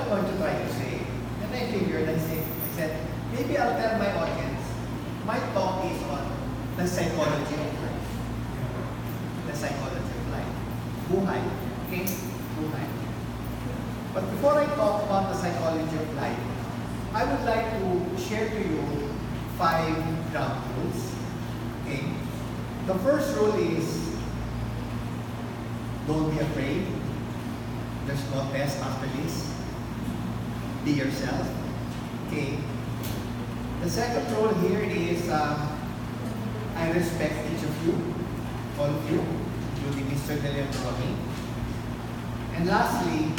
I'm going to try to say. And I figured, I said, maybe I'll tell my audience, my talk is on the psychology of life. The psychology of life. Buhay. Okay? Buhay. But before I talk about the psychology of life, I would like to share to you 5 ground rules. Okay? The first rule is, don't be afraid. There's no test after this. Be yourself. Okay? The second rule here is, I respect each of you, all of you, including Mr. De Leon and me. And lastly,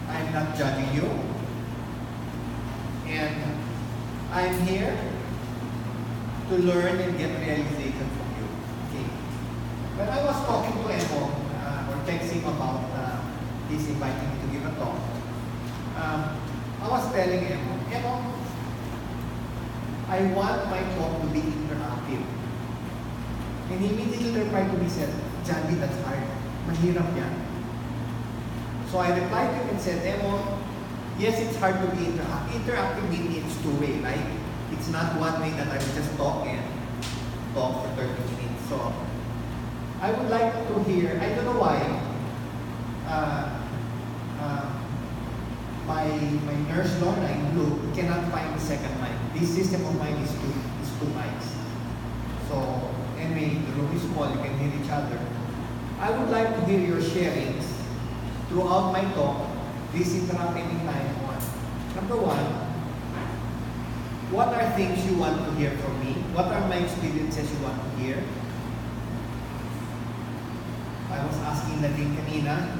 I'm not judging you. And I'm here to learn and get realization from you. Okay. When I was talking to Emo, or texting about he's inviting me to give a talk, I was telling Emo, I want my talk to be interactive. And he immediately replied to me, said, Janvi, that's hard. Mahirap yan. So I replied to him and said, Emo, yes, it's hard to be interactive. Interactive means it's two-way, right? It's not one way that I will just talk and talk for 30 minutes. So I would like to hear, I don't know why, my nurse Lorna in blue cannot find the second mic. This system of mine is two mics. So anyway, the room is small, you can hear each other. I would like to hear your sharings throughout my talk. This interactive in time on. Number 1, what are things you want to hear from me? What are my experiences you want to hear? I was asking Nadine kanina,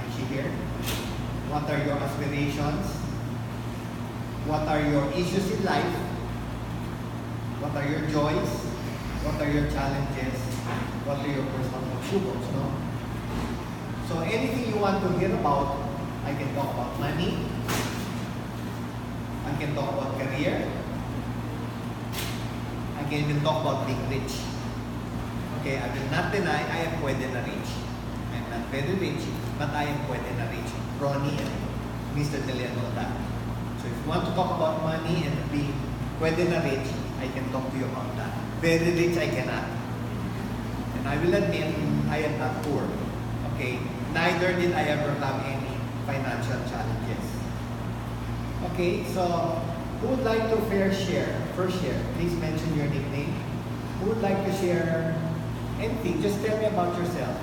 is she here? What are your aspirations? What are your issues in life? What are your joys? What are your challenges? What are your personal struggles? No? So anything you want to hear about, I can talk about money. I can talk about career. I can even talk about being rich. Okay, I will not deny I am pwede na rich. I am not very rich, but I am pwede na rich. Ronnie and Mr. De Leon know that. So if you want to talk about money and being pwede na rich, I can talk to you about that. Very rich, I cannot. And I will admit, I am not poor. Okay, neither did I ever have any financial challenges. Okay, so who would like to share? First share, please mention your nickname. Who would like to share anything? Just tell me about yourself.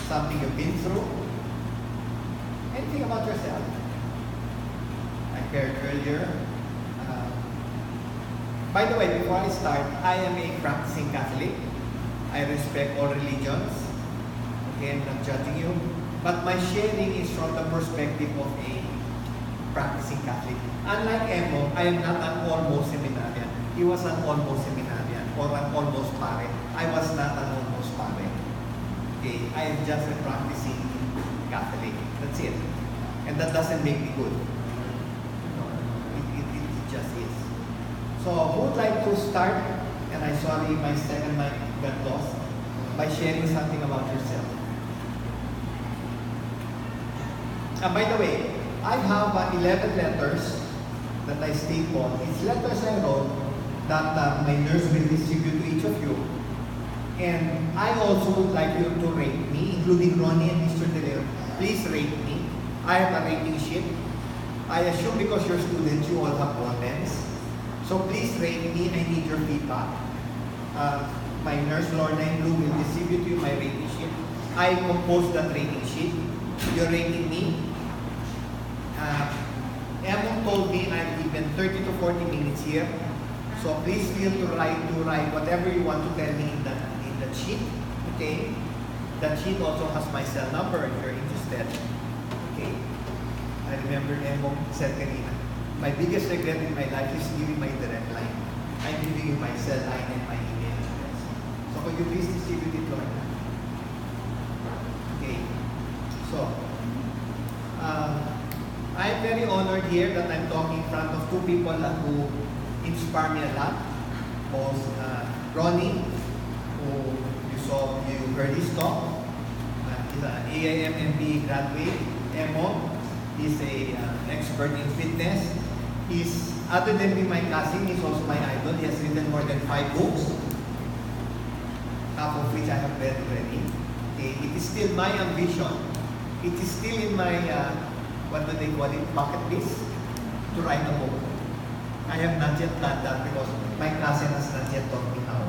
Something you've been through. Anything about yourself. I shared earlier. By the way, before I start, I am a practicing Catholic. I respect all religions. Okay, I'm not judging you. But my sharing is from the perspective of a practicing Catholic. Unlike Emo, I am not an almost seminarian. He was an almost seminarian or an almost pare. I was not an almost pare. Okay, I am just a practicing Catholic. That's it. And that doesn't make me good. No, it just is. So who would like to start? And I'm sorry, my second mic got lost. By sharing something about yourself. By the way, I have 11 letters that I stapled. These letters I wrote that my nurse will distribute to each of you. And I also would like you to rate me, including Ronnie and Mr. De Leon. Please rate me. I have a rating sheet. I assume because you're students, you all have comments. So please rate me. I need your feedback. My nurse Lorna in blue will distribute you my rating sheet. I composed that rating sheet. You're rating me. Emon told me I'm given 30 to 40 minutes here. So please feel to write whatever you want to tell me in that sheet. Okay? That sheet also has my cell number if you're interested. Okay? I remember Emon said kanina, my biggest regret in my life is giving my direct line. I'm giving you my cell line and my email address. So could you please distribute it, Lord? Okay. So, I'm very honored here that I'm talking in front of 2 people who inspire me a lot. Both Ronnie, who you heard his talk. He's an AIM MBA graduate. Emo is a expert in fitness. He's, other than being my cousin, he's also my idol. He has written more than 5 books, half of which I have read already. Okay. It is still my ambition. It is still in my, what do they call it, bucket list, to write a book. I have not yet done that because my cousin has not yet taught me how.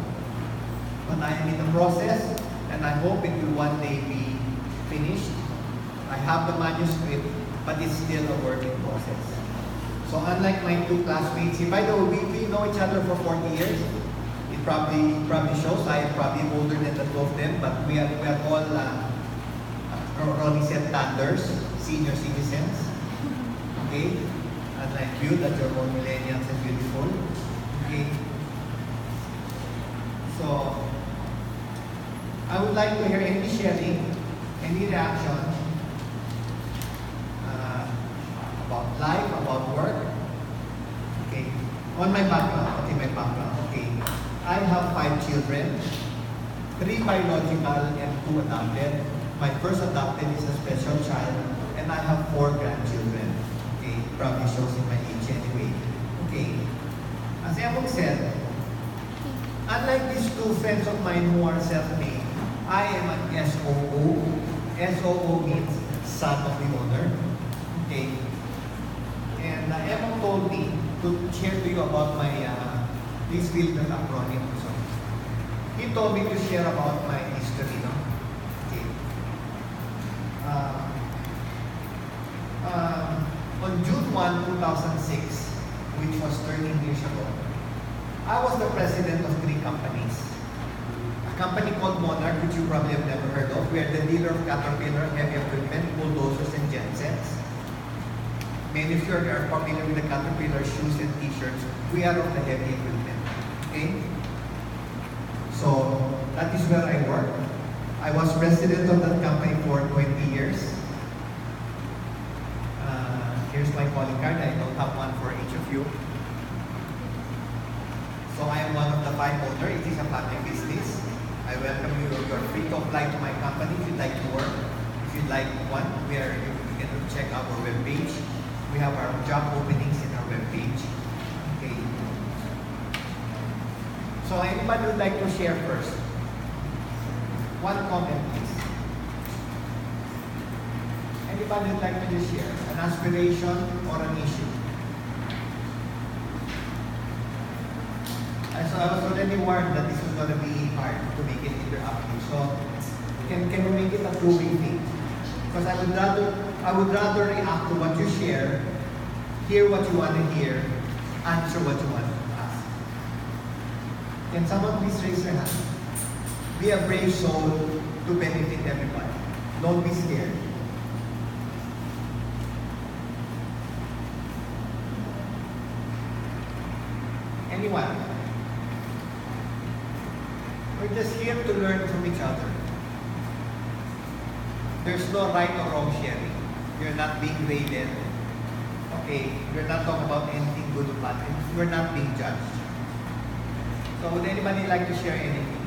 But I am in the process, and I hope it will one day be finished. I have the manuscript, but it's still a work in process. So unlike my 2 classmates, by the way, we know each other for 40 years. It probably shows I am probably older than the 2 of them, but we are all Ronnie said thunders, senior citizens. Okay? Unlike you, that you're all millennials and beautiful. Okay? So, I would like to hear any sharing, any reaction about life, about work. Okay. On my background, okay. I have 5 children, 3 biological and 2 adopted. My first adopted is a special child, and I have 4 grandchildren. Okay, probably shows in my age anyway. Okay. As Emong said, unlike these 2 friends of mine who are self-made, I am an SOO. SOO means son of the owner. Okay. And Emong told me to share to you about my, this field of acronym. So, he told me to share about my history. No? Okay. On June 1, 2006, which was 13 years ago, I was the president of 3 companies. A company called Monarch, which you probably have never heard of. We are the dealer of Caterpillar heavy equipment, bulldozers, and gensets. Many of you are familiar with the Caterpillar shoes and t-shirts. We are of the heavy equipment. Okay? So, that is where I work. I was president of that company for 20 years. Here's my calling card. I don't have one for each of you. So I am one of the 5 owners. It is a family business. I welcome you. You are free to apply to my company if you'd like to work. If you'd like one, you can check out our webpage. We have our job openings in our webpage. Okay. So anybody would like to share first? One comment, please. Anybody would like to just share an aspiration or an issue? So I was already warned that this was going to be hard to make it interactive. So can we make it a two-way thing? Because I would rather react to what you share, hear what you want to hear, answer what you want to ask. Can someone please raise their hand? Be a brave soul to benefit everybody. Don't be scared. Anyone? We're just here to learn from each other. There's no right or wrong sharing. You're not being graded. Okay, we're not talking about anything good or bad. We're not being judged. So would anybody like to share anything?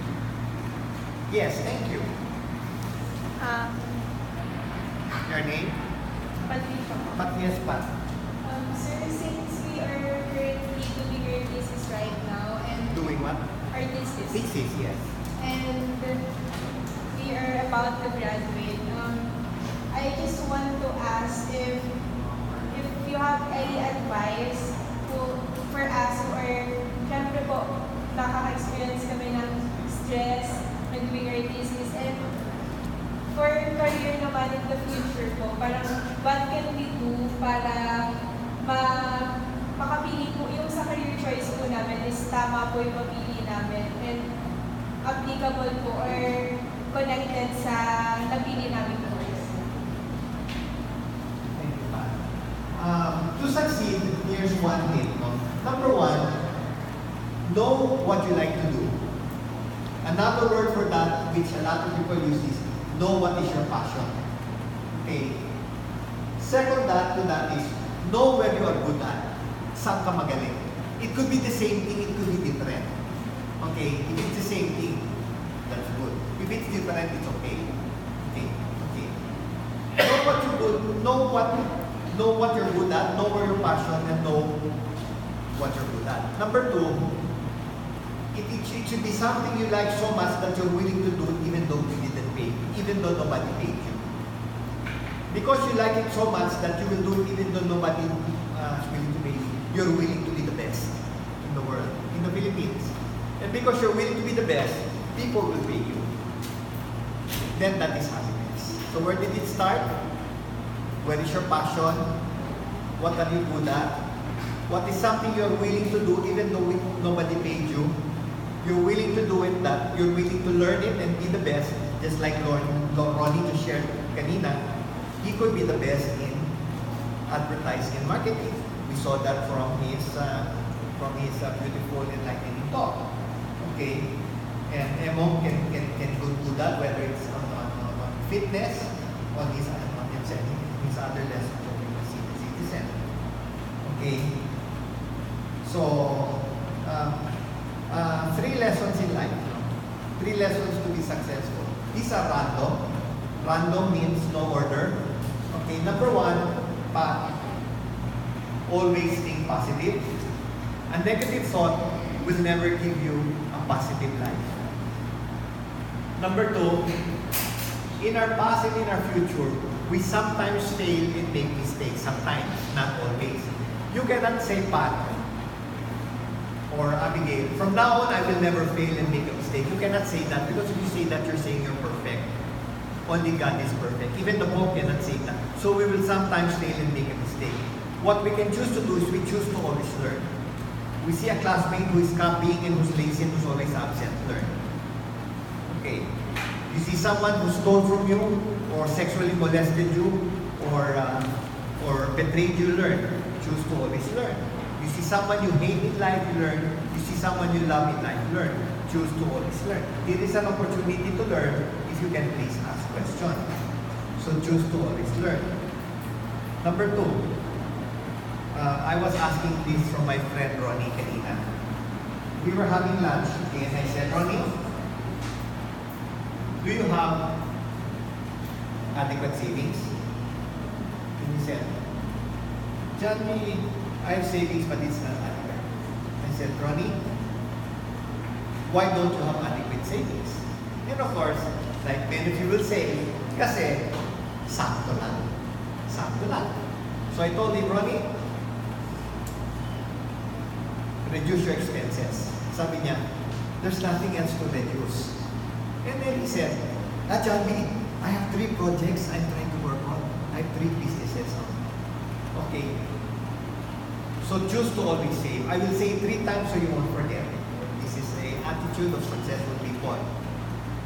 Yes, thank you. Your name? Patricia. Yes, Pat. Sir, since we are currently doing our thesis right now and Doing what? our thesis, Thesis, yes. and we are about to graduate, I just want to ask if you have any advice for us who are, syempre po, nakaka-experience kami ng stress when doing our thesis, and for career naman in the future po, parang what can we do para makapili po, yung sa career choice po namin is tama po yung papili namin and applicable po or connected sa napili namin course. Thank you, Pat. To succeed, here's one thing. No? Number 1, know what you like to do. Another word for that, which a lot of people use, is know what is your passion. Okay. Second to that is know where you are good at. Saan ka magaling. It could be the same thing, it could be different. Okay. If it's the same thing, that's good. If it's different, it's okay. Okay. know what you're good at, know where your passion, and know what you're good at. Number two, it should be something you like so much that you're willing to do even though you didn't pay, even though nobody paid you. Because you like it so much that you will do it even though nobody is willing to pay you. You're willing to be the best in the world, in the Philippines. And because you're willing to be the best, people will pay you. Then that is happiness. So where did it start? Where is your passion? What are you good at? What is something you're willing to do even though nobody paid you? You're willing to do it, that you're willing to learn it and be the best, just like Ronnie just shared kanina. He could be the best in advertising and marketing. We saw that from his beautiful enlightening talk. Okay, and Emo can do that, whether it's on fitness, on his other lessons of being a senior citizen. Okay, so 3 lessons in life. 3 lessons to be successful. These are random. Random means no order. Okay, number 1, always think positive. A negative thought will never give you a positive life. Number 2, in our past and in our future, we sometimes fail and make mistakes. Sometimes, not always. You cannot say, Pat or Abigail, from now on I will never fail and make a mistake. You cannot say that, because if you say that, you're saying you're perfect. Only God is perfect. Even the Pope cannot say that. So we will sometimes fail and make a mistake. What we can choose to do is we choose to always learn. We see a classmate who is copying and who's lazy and who's always absent. Learn. Okay. You see someone who stole from you or sexually molested you or betrayed you, learn. Choose to always learn. You see someone you hate in life, learn. You see someone you love in life, learn. Choose to always learn. It is an opportunity to learn if you can please ask questions. So choose to always learn. Number 2, I was asking this from my friend Ronnie kanina. We were having lunch, and I said, Ronnie, do you have adequate savings? And he said, Johnny, I have savings, but it's not adequate. I said, Ronnie, why don't you have adequate savings? And of course, like many of you will say, kasi sakto lang. Sakto lang. So I told him, Ronnie, reduce your expenses. Sabi niya, there's nothing else to reduce. And then he said, Johnny, I have 3 projects I'm trying to work on. I have 3 businesses. Okay. So choose to always save. I will say 3 times so you won't forget. This is an attitude of successful people.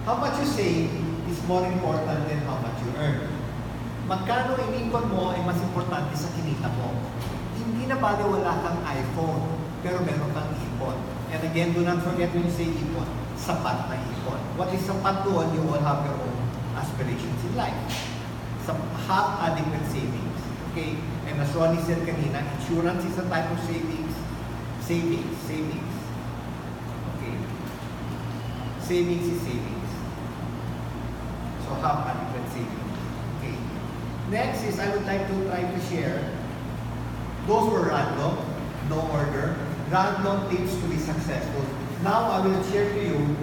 How much you save is more important than how much you earn. Magkano inipon mo ay mas importante sa kinita mo. Hindi na bale wala kang iPhone, pero meron kang ipon. And again, do not forget when you say ipon, sapat na ipon. What is sapat doon? You will have your own aspirations in life. Have adequate savings. Okay? And as Ronnie said kanina, insurance is a type of savings. Savings. Okay. Savings is savings. So have adequate savings. Okay. Next is I would like to try to share. Those were random, no order. Random tips to be successful. Now I will share to you,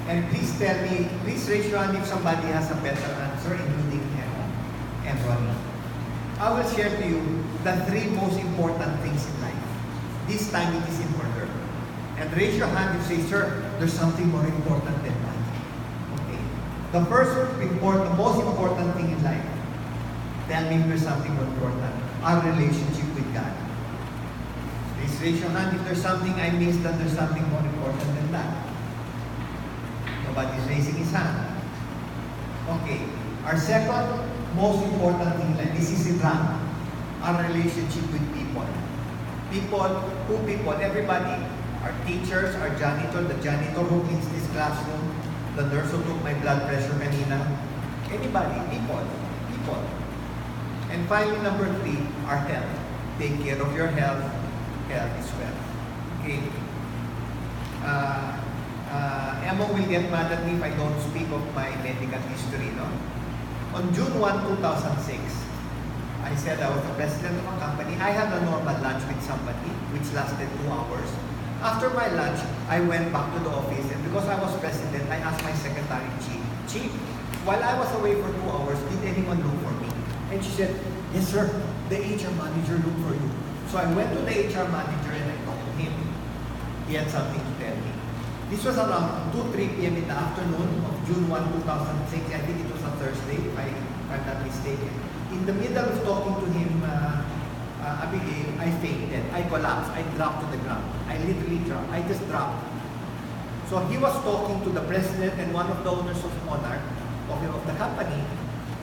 and please tell me, please raise your hand if somebody has a better answer, including Emma and Ronnie. I will share to you the 3 most important things in life. This time it is in order. And raise your hand if you say, sir, there's something more important than that. Okay. The most important thing in life, tell me if there's something more important. Our relationship with God. Please raise your hand if there's something I missed, that there's something more important than that. Nobody's raising his hand. Okay. Our second most important thing, like this is in rank, our relationship with people. People, everybody. Our teachers, our janitor, the janitor who cleans this classroom, the nurse who took my blood pressure kanina. Anybody, people. And finally, number 3, our health. Take care of your health. Health is wealth. Okay. Emma will get mad at me if I don't speak of my medical history, no? On June 1, 2006, I said I was the president of a company. I had a normal lunch with somebody, which lasted 2 hours. After my lunch, I went back to the office, and because I was president, I asked my secretary, Chief, while I was away for 2 hours, did anyone look for me? And she said, yes, sir, the HR manager looked for you. So I went to the HR manager and I talked to him. He had something to tell me. This was around 2-3 p.m. in the afternoon of June 1, 2006. I think it was a Thursday, if I'm not mistaken. In the middle of talking to him, Abigail, I fainted. I collapsed. I dropped to the ground. I literally dropped. I just dropped. So he was talking to the president and one of the owners of Monarch, of the company,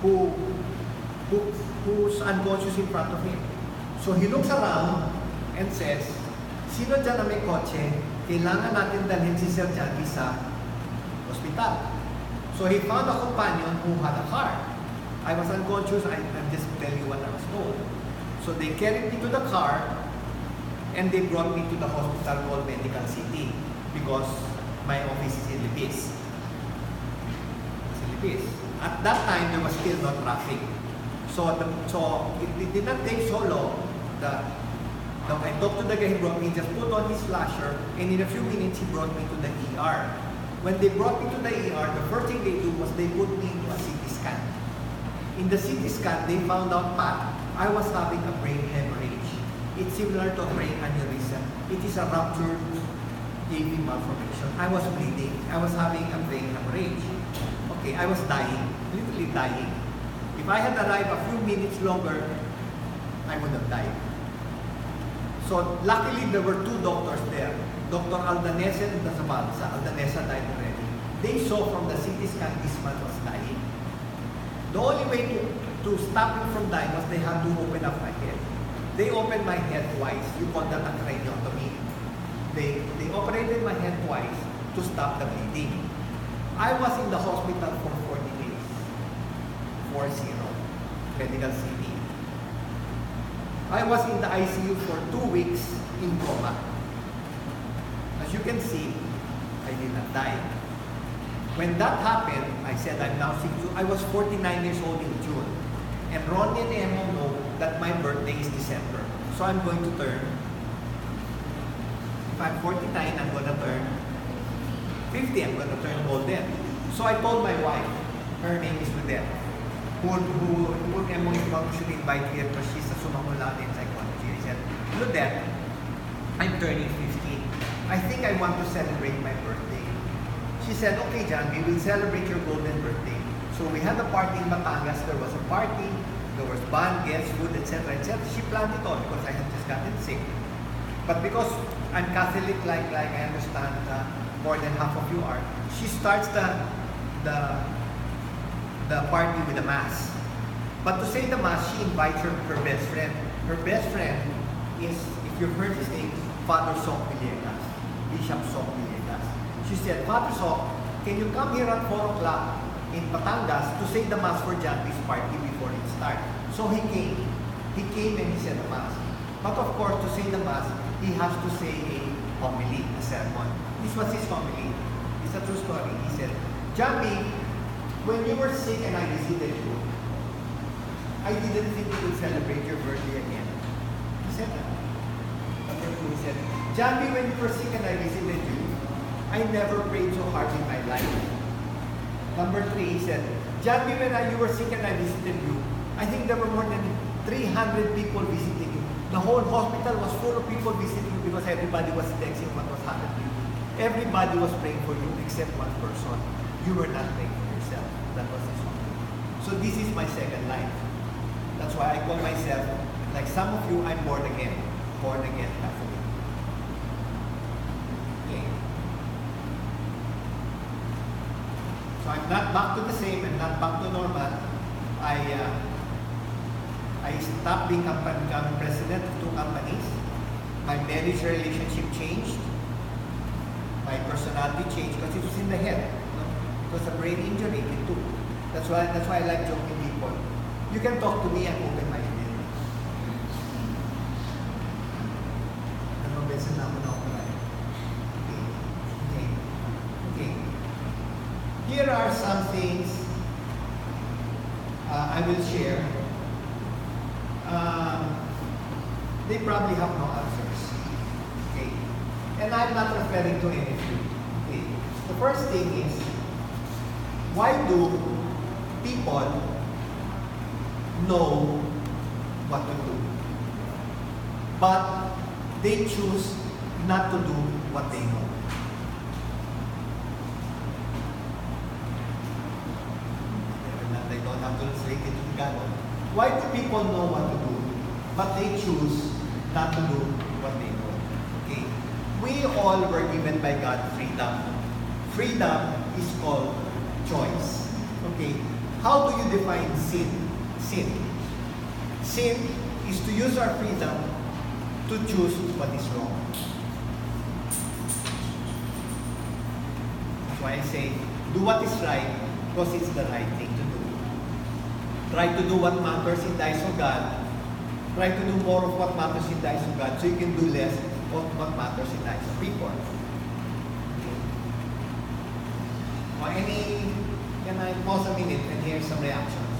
who's unconscious in front of him. So he looks around and says, sino dyan na may kotse? Kailangan natin dalhin si Sir Janvi sa hospital. So he found a companion who had a car. I was unconscious. I'm just telling you what I was told. So they carried me to the car and they brought me to the hospital called Medical City because my office is in Libis. At that time, there was still no traffic. So it did not take so long. I talked to the guy who brought me, just put on his flasher, and in a few minutes he brought me to the ER. When they brought me to the ER, the first thing they did was they put me into a CT scan. In the CT scan, they found out, Pat, I was having a brain hemorrhage. It's similar to a brain aneurysm. It is a ruptured AV malformation. I was bleeding. I was having a brain hemorrhage. Okay, I was dying, literally dying. If I had arrived a few minutes longer, I would have died. So luckily, there were 2 doctors there. Dr. Aldanesa and Dr. Banson. Aldanesa died already. They saw from the CT scan this man was dying. The only way to stop him from dying was they had to open up my head. They opened my head twice. You call that a craniotomy. They operated my head twice to stop the bleeding. I was in the hospital for 40 days. 40, Medical City. I was in the ICU for 2 weeks in coma. As you can see, I did not die. When that happened, I said I'm now 62. I was 49 years old in June. And Ronnie and Emma know that my birthday is December. So I'm going to turn, if I'm 49, I'm going to turn 50. I'm going to turn golden. So I told my wife, her name is Ludette, who Emma should invite here because she's a summa cum laude in psychology. I said, Ludette, I'm turning 50. I think I want to celebrate my birthday. She said, okay, John, we will celebrate your golden birthday. So we had a party in Batangas. There was a party. There was band, guests, food, etc., etc. She planned it all because I had just gotten sick. But because I'm Catholic, like I understand more than half of you are, she starts the party with a mass. But to say the mass, she invites her best friend. Her best friend is, if you've heard his name, Father Sok Villegas, Bishop Sok Villegas. She said, Father Sok, can you come here at 4 o'clock in Batangas to say the mass for Janvi's party before it starts? So he came. He came and he said the mass. But of course, to say the mass, he has to say a homily, a sermon. This was his homily. It's a true story. He said, Janvi, when you were sick and I visited you, I didn't think you would celebrate your birthday again. He said that. Number 2, he said, Janvi, when you were sick and I visited you, I never prayed so hard in my life. Number 3, he said, Janvi, when you were sick and I visited you, I think there were more than 300 people visiting you. The whole hospital was full of people visiting you because everybody was texting what was happening to you. Everybody was praying for you except one person. You were not praying for yourself. That was his song. So this is my second life. That's why I call myself, like some of you, I'm born again. Born again Catholic. Okay. So I'm not back to the same, I'm not back to normal. I stopped being president of 2 companies. My marriage relationship changed. My personality changed because it was in the head. It was a brain injury, it took. That's why I like joking people. You can talk to me, I'm open-minded. Banson na ako na ako. Okay. Here are some things I will share they probably have no answers. Okay? And I'm not referring to any of you. Okay? The first thing is, why do people know what to do, but they choose not to do what they know? They don't have to translate it to Tagalog. Why do people know what to do, but they choose not to do what they know? Okay. We all were given by God freedom. Freedom is called choice. Okay. How do you define sin? Sin is to use our freedom to choose what is wrong. That's why I say, do what is right because it's the right thing to do. Try to do what matters in the eyes of God. Try to do more of what matters in the eyes of God so you can do less of what matters in the eyes of people. Can I pause a minute and hear some reactions?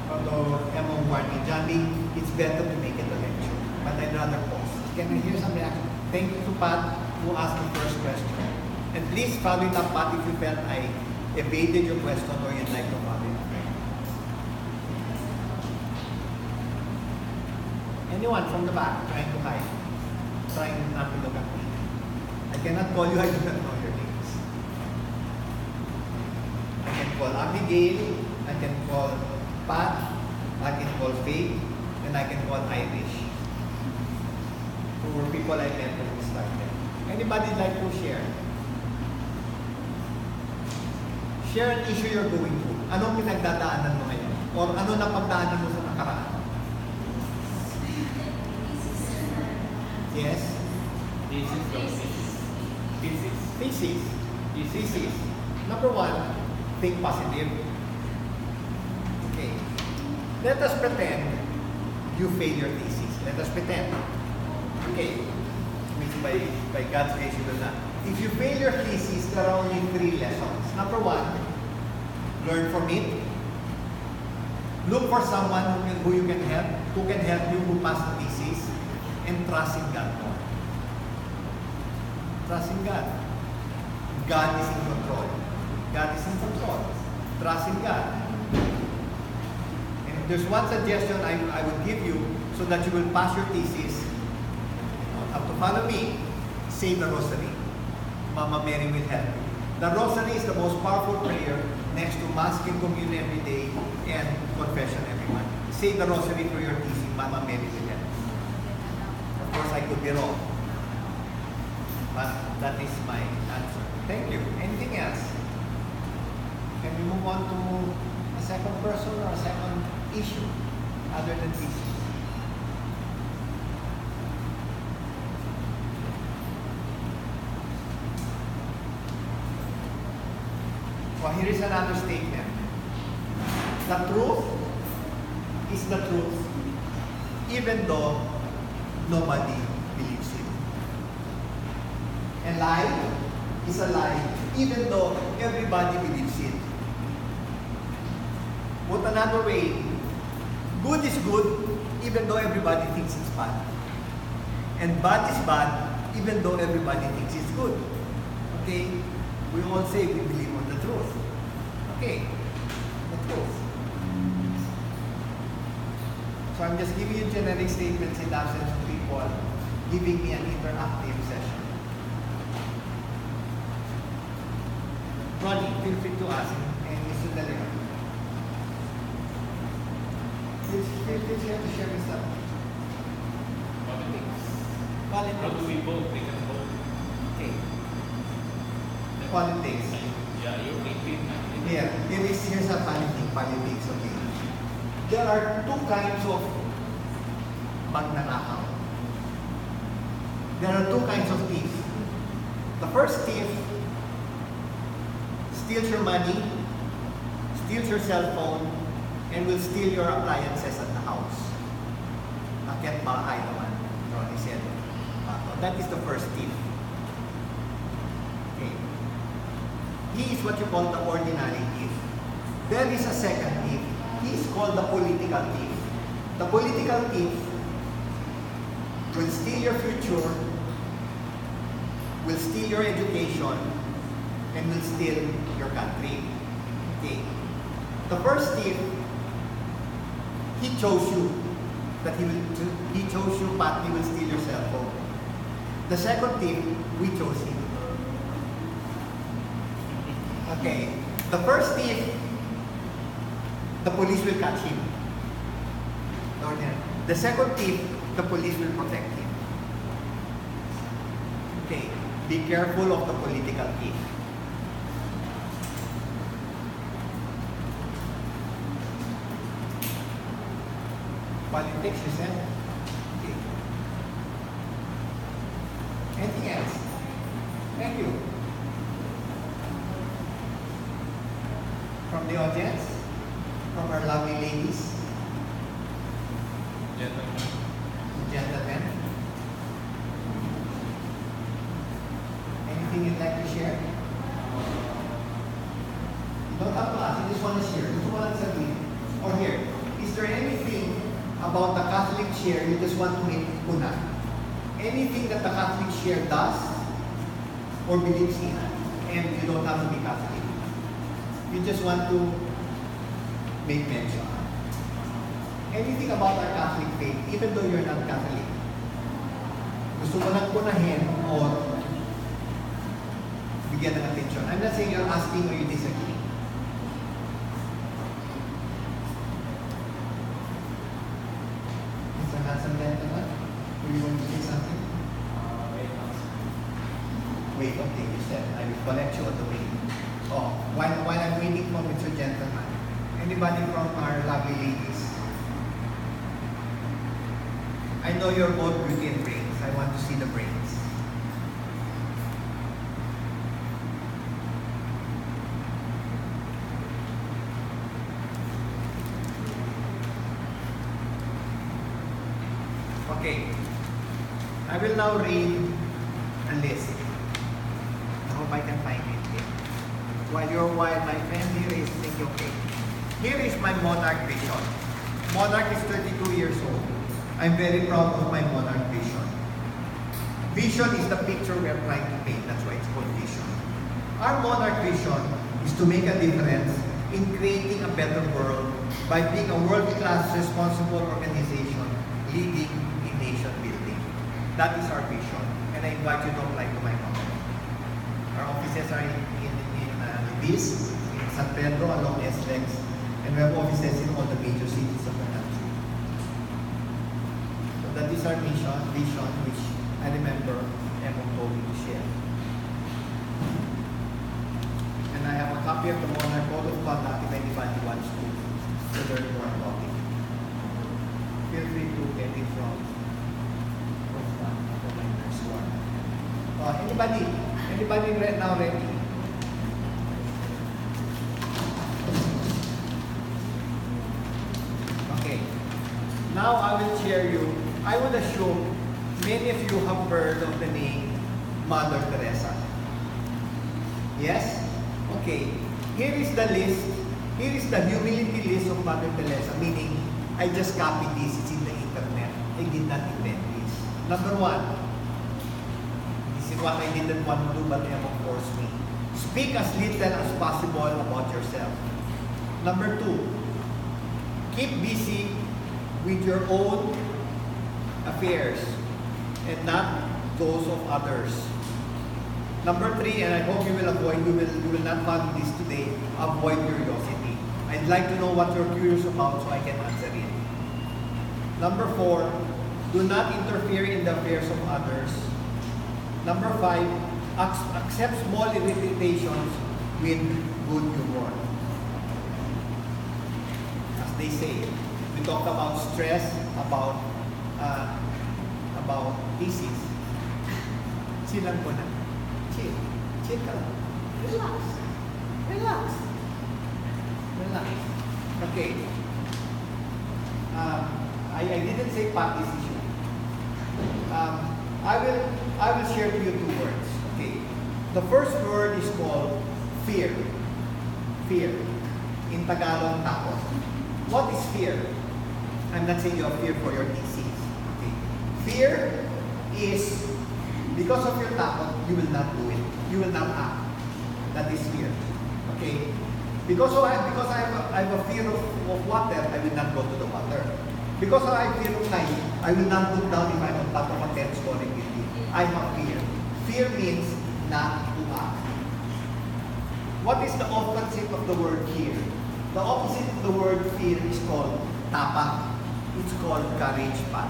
Although Emma warned me, Johnny, it's better to make it a lecture, but I'd rather pause. Can I hear some reaction? Thank you to Pat who asked the first question. And please follow it up, Pat, if you felt I evaded your question or you'd like to follow it. Anyone from the back trying to hide? Trying not to look at me? I cannot call you, I do not know your names. I can call Abigail, I can call Pat, I can call Faith, and I can call Irish. Who were people I met when we started. Anybody like to share? Share an issue you're going through. Anong pinagdadaanan mo ngayon? Or ano na pagdaanan mo sa nakaraan? Yes? Thesis. Number one, think positive. Okay. Let us pretend you fail your thesis. Let us pretend. Okay. Which by God's grace you will not. If you fail your thesis, there are only 3 lessons. Number one, learn from it. Look for someone who you can help, who can help you who pass the thesis, and trust in God more. Trust in God. God is in control. God is in control. Trust in God. And if there's one suggestion I would give you so that you will pass your thesis, you don't have to follow me, say the rosary. Mama Mary will help you. The rosary is the most powerful prayer next to Mass and Communion every day and confession every month. Say the rosary for your thesis, Mama Mary will help you. Of course, I could be wrong. But that is my answer. Thank you. Anything else? Can we move on to a second person or a second issue other than thesis? Well, here is another statement. The truth is the truth, even though nobody believes it. A lie is a lie, even though everybody believes it. Put another way, good is good, even though everybody thinks it's bad. And bad is bad, even though everybody thinks it's good. Okay? We all say we believe on the truth. Okay, the truth. So I'm just giving you generic statements in the absence of people giving me an interactive session. Ronnie, feel free to ask and Mr. Deleon. Please share to share this up. Politics. Politics. How do we vote? We can vote. Okay. Politics. Yeah, you make it. Here's a funny thing, politics, okay. There are 2 kinds of magnanakaw. There are 2 kinds of thief. The first thief steals your money, steals your cell phone, and will steal your appliances at the house. Akyat bahay naman, Ronnie said. That is the first thief. Okay. He is what you call the ordinary thief. There is a second thief. He's called the political thief. The political thief will steal your future, will steal your education, and will steal your country. Okay. The first thief, he chose you. He chose you, but he will steal your cell phone. The second thief, we chose him. Okay. The first thief, the police will catch him. The second thief, the police will protect him. Okay. Be careful of the political thief. Politics, you said? Okay. Anything else? Thank you. From the audience? From our lovely ladies? Gentlemen. Gentlemen? Anything you'd like to share? You don't have to ask, you just want to share. Gusto mo lang sabihin. Or here, is there anything about the Catholic chair you just want to make una? Anything that the Catholic chair does or believes in, and you don't have to be Catholic. You just want to make mention. Anything about our Catholic faith, even though you're not Catholic, gusto mo lang punahin or bigyan ng attention. I'm not saying you're asking or you disagree. Mr. Handsome Gentleman, do you want to say something? Wait, okay, you said. I will collect you on the way. Oh, while I'm waiting for Mr. Gentleman, anybody from our lovely ladies? I know you're both beauty and brains. I want to see the brains. Okay. I will now read a list. I hope I can find it here. While my friend here is thinking, okay. Here is my monarch vision. Monarch is 32 years old. I'm very proud of my monarch vision. Vision is the picture we are trying to paint. That's why it's called vision. Our monarch vision is to make a difference in creating a better world by being a world-class responsible organization leading in nation building. That is our vision. And I invite you to apply to my company. Our offices are in Libis, in San Pedro, along SLEX, and we have offices in all the major cities of the country. So that is our vision, which I remember Emma told me to share. And I have a copy of the Monarch Code of Conduct if anybody wants to learn more about it. Feel free to get it from my next one. Anybody right now ready? Okay. Now I will share you. I would assume many of you have heard of the name Mother Teresa. Yes? Okay. Here is the list. Here is the humility list of Mother Teresa, meaning I just copied this. It's in the internet. I did not invent this. Number one, this is what I didn't want to do, but they have forced me. Speak as little as possible about yourself. Number two, keep busy with your own affairs and not those of others. Number three, and I hope you will not follow this today, avoid curiosity. I'd like to know what you're curious about so I can answer it. Number four, do not interfere in the affairs of others. Number five, accept small irritations with good humor. As they say, we talked about stress, about thesis. Chill ko na. Chill ka lang. Relax. Okay. I didn't say pat this issue. I will share to you two words. Okay. The first word is called fear. Fear. In Tagalog, takot. What is fear? I'm not saying you have fear for your disease. Okay. Fear is because of your takot, you will not do it. You will not act. That is fear. Okay. Because I have a fear of water, I will not go to the water. Because I have fear of height, I will not look down if I'm on top of a 10-story building. I have fear. Fear means not to act. What is the opposite of the word fear? The opposite of the word fear is called tapang. It's called courage pa.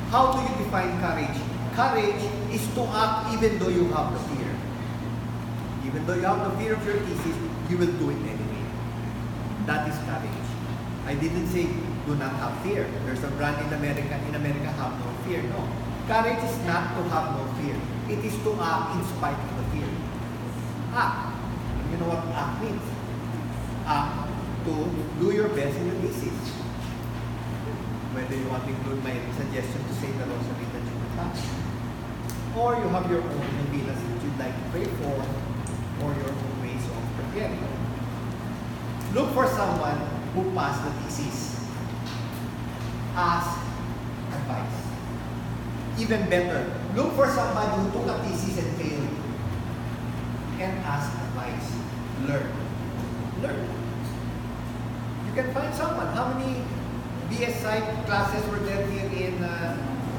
How do you define courage? Courage is to act even though you have the fear. Even though you have the fear of your thesis, you will do it anyway. That is courage. I didn't say do not have fear. There's a brand in America have no fear. No. Courage is not to have no fear. It is to act in spite of the fear. Act. You know what act means? Act to do your best in the thesis. Whether you want to include my suggestion to say the rosary that you would have, or you have your own novenas that you'd like to pray for, or your own ways of preparing. Look for someone who passed the thesis. Ask advice. Even better, look for somebody who took a thesis and failed, and ask advice. Learn. Learn. You can find someone. How many BS Psych classes were there here in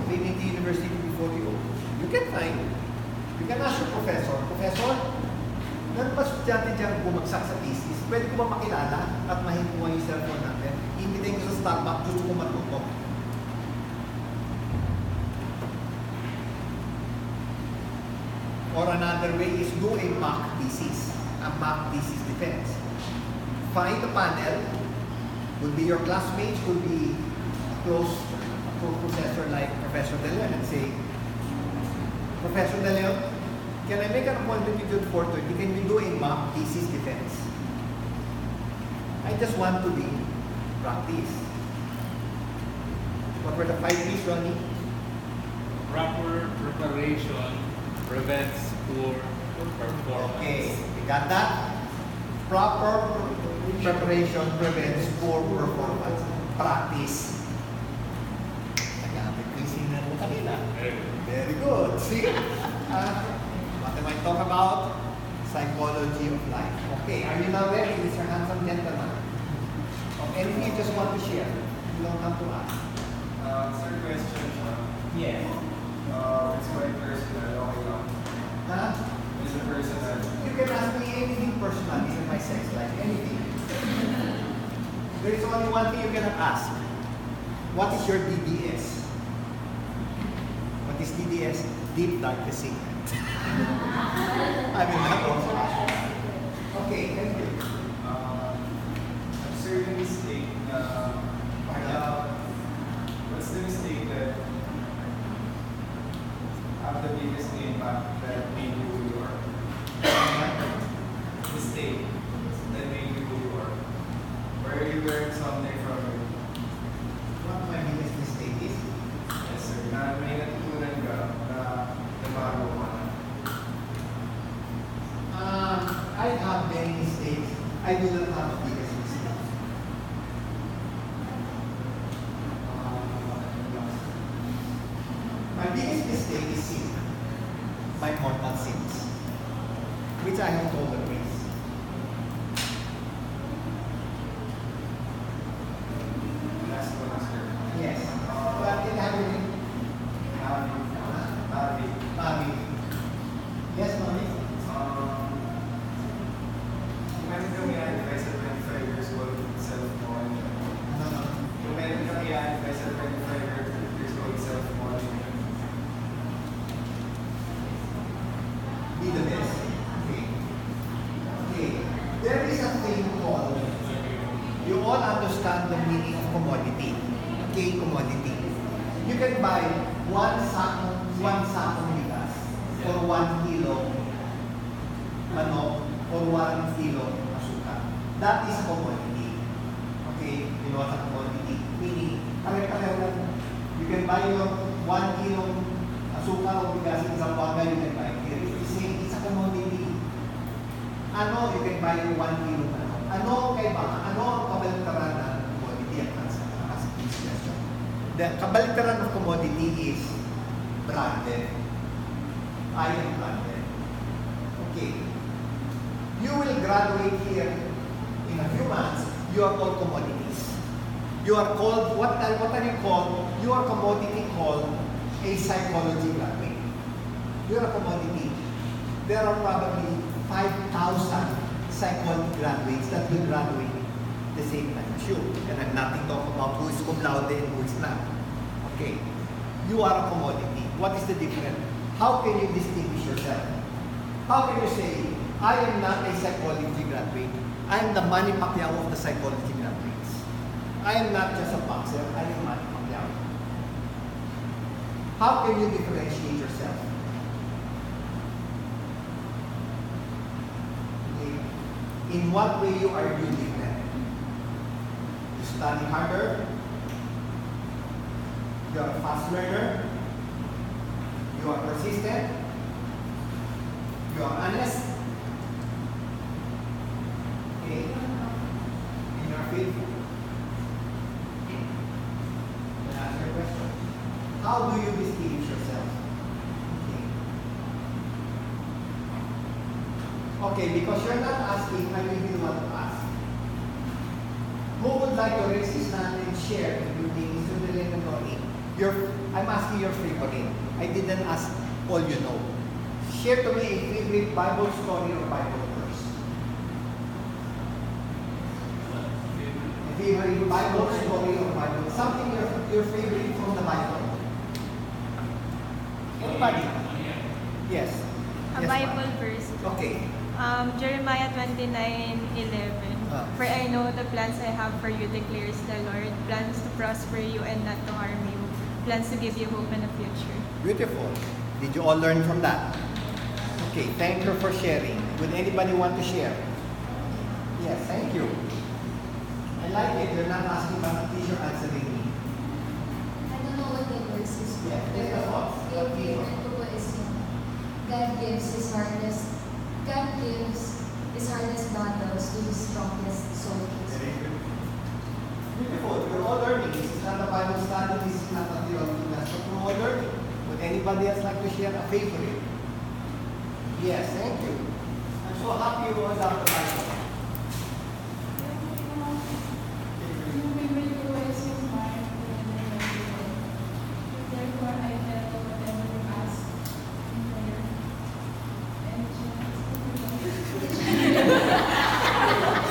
Trinity University before you? You can find. You can ask your professor, Professor, meron ba estudyante dyan bumagsak sa thesis? Pwede ko ba makilala at mahinkuha yung cellphone natin? Imbitayin ko sa Starbucks, gusto ko matuto. Or another way is do a mock thesis. A mock thesis defense. Find a panel. Could be your classmates, could be a close professor like Professor De Leon and say, Professor De Leon, can I make an appointment with you at 4:30? Can we do a mock thesis defense? I just want to be practice. What were the 5 P's, Ronnie? Proper preparation prevents poor performance. Okay, you got that? Proper preparation prevents poor performance. Practice. Nag-application na mo kanina. Very good. See? What am I talking about? Psychology of life. Okay, are you now ready, Mr. Handsome Gentleman? Anything you just want to share? You don't have to ask. Sir, question. Yes. It's my personal, okay lang. Huh? It's a personal. You can ask me anything personal, even my sex life, anything. There is only one thing you cannot ask. What is your DDS? What is DDS? Deep Darkest Secret. I mean, that also ask. Okay, thank you. Observing mistake what's the mistake that have the biggest impact that made you who you are? Mistake that made you who you are. Where you learned something from it. What my biggest mistake is? Yes, sir. Na may natutunan ka na nabago ka na. I have many mistakes. I do not have a biggest mistake. My biggest mistake is sin. My mortal sins. Which I have told the priest. Last one, sir. Yes. But in having Bobby. Yes, mommy? Meron kami advice at 25 years old, self-monitoring. No. Meron kami advice at 25 years old, self-monitoring. Be the best. Okay. Okay. There is a thing called, you all understand the meaning of commodity. Okay, commodity. You can buy one sack of bigas or 1 kilo manok or 1 kilo asukal. That is commodity. Okay, you know what a commodity? Meaning, pare-pareho lang. You can buy your 1 kilo asukal o bigas in Zamboanga, you can buy here. It's the same, it's a commodity. Ano, you can buy your 1 kilo manok. Ano kay ba? Ano ang kabaligtaran ng commodity? The kabaliktaran of commodity is branded. I am branded. Okay. You will graduate here in a few months. You are called commodities. You are called, what are you called? You are commodity called a psychology graduate. You are a commodity. There are probably 5,000 psychology graduates that will graduate the same time as you. And I'm not talking about who is cum laude and who is not. Okay. You are a commodity. What is the difference? How can you distinguish yourself? How can you say, I am not a psychology graduate. I am the Manny Pacquiao of the psychology graduates. I am not just a boxer. I am Manny Pacquiao. How can you differentiate yourself? Okay. In what way you are you different? You study harder. You are a fast learner. You are persistent. You are honest. Okay. And you are faithful. Okay. Can I ask you a question? How do you distinguish yourself? Okay. Okay, because you're not asking, I really want to ask. Who would like to raise his hand and share, including Mr. Dylan and Ronnie? I'm asking your favorite. I didn't ask all you know. Share to me a favorite Bible story or Bible verse. A favorite Bible story or Bible, something your favorite from the Bible. Anybody? Yes. A Yes, Bible ma'am. verse. Okay. Jeremiah 29:11. For I know the plans I have for you, declares the Lord. Plans to prosper you and not to harm you. Plans to give you hope in the future. Beautiful. Did you all learn from that? Okay, thank you for sharing. Would anybody want to share? Yes, thank you. I like it. You're not asking, but at least you're answering me. I don't know what the verse is. Yeah, take the thoughts. Yung favorite ko po is yung God gives his hardest battles to his strongest soldiers. Very good. Beautiful. We're all learning. This is not a Bible study. This is not a theology class. But we're all learning. Would anybody else like to share a favorite? Yes, thank you. I'm so happy you all got the Bible.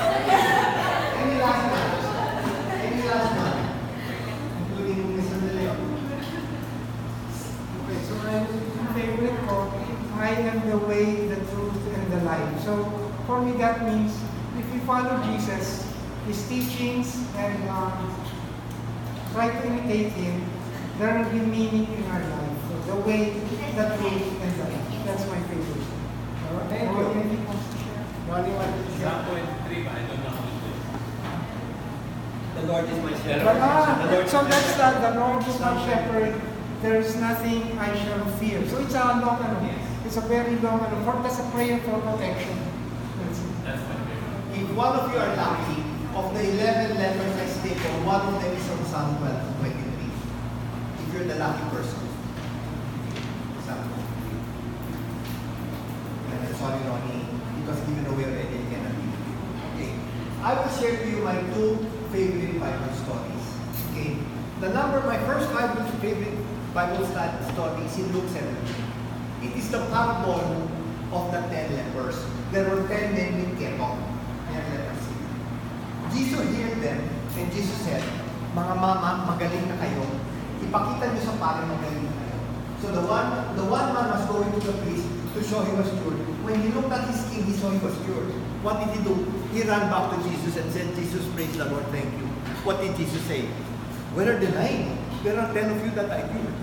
Any last one? Any last one? Including Mr. De Leon. Okay, so my favorite quote, I am the way, the truth, and the life. So for me that means if we follow Jesus, his teachings, and try to imitate him, there will be meaning in our life. So the way, the truth, and the life. That's my favorite. Thank you. Anything else to share? Ronnie, what did you share? Example 3, but I don't know how to do it. The Lord is my shepherd. But, The Lord is so my that's shepherd. the Lord is my shepherd. There is nothing I shall fear. So it's a long, it's a very long, that's a prayer for protection. That's it. That's my favorite. If one of you are lucky, of the 11 letters I stated, one of them is from Psalm 12:23. If you're the lucky person. Psalm 23. Sorry, Ronnie, because given away already, I cannot read it. Okay. I will share with you my two favorite Bible stories. Okay. My first favorite Bible story is in Luke 17. It is the parable of the 10 lepers. There were 10 men with ketok. They have leprosy. Jesus heard them, and Jesus said, mga mama, magaling na kayo. Ipakita niyo sa pare magaling na kayo. So the one man was going to the priest to show he was cured. When he looked at his skin, he saw he was cured. What did he do? He ran back to Jesus and said, Jesus, praise the Lord, thank you. What did Jesus say? Where are the 9? There are 10 of you that I cured.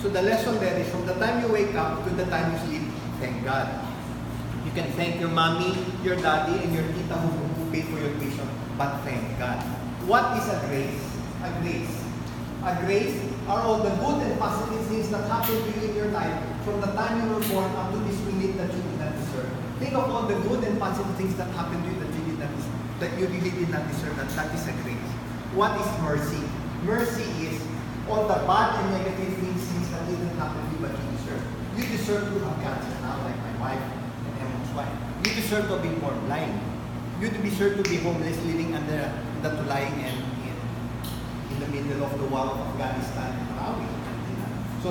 So the lesson there is from the time you wake up to the time you sleep, thank God. You can thank your mommy, your daddy, and your tita who paid for your tuition, but thank God. What is a grace? A grace. A grace are all the good and positive things that happen to you in your life from the time you were born up to this minute that you did not deserve. Think of all the good and positive things that happened to you that you really did not deserve. That is a grace. What is mercy? Mercy is all the bad and negative things that didn't happen to you, but you deserve. You deserve to have cancer now, like my wife and Emma's wife. You deserve to be born blind. You deserve to be homeless, living under the tulay and in the middle of the war of Afghanistan and Marawi. So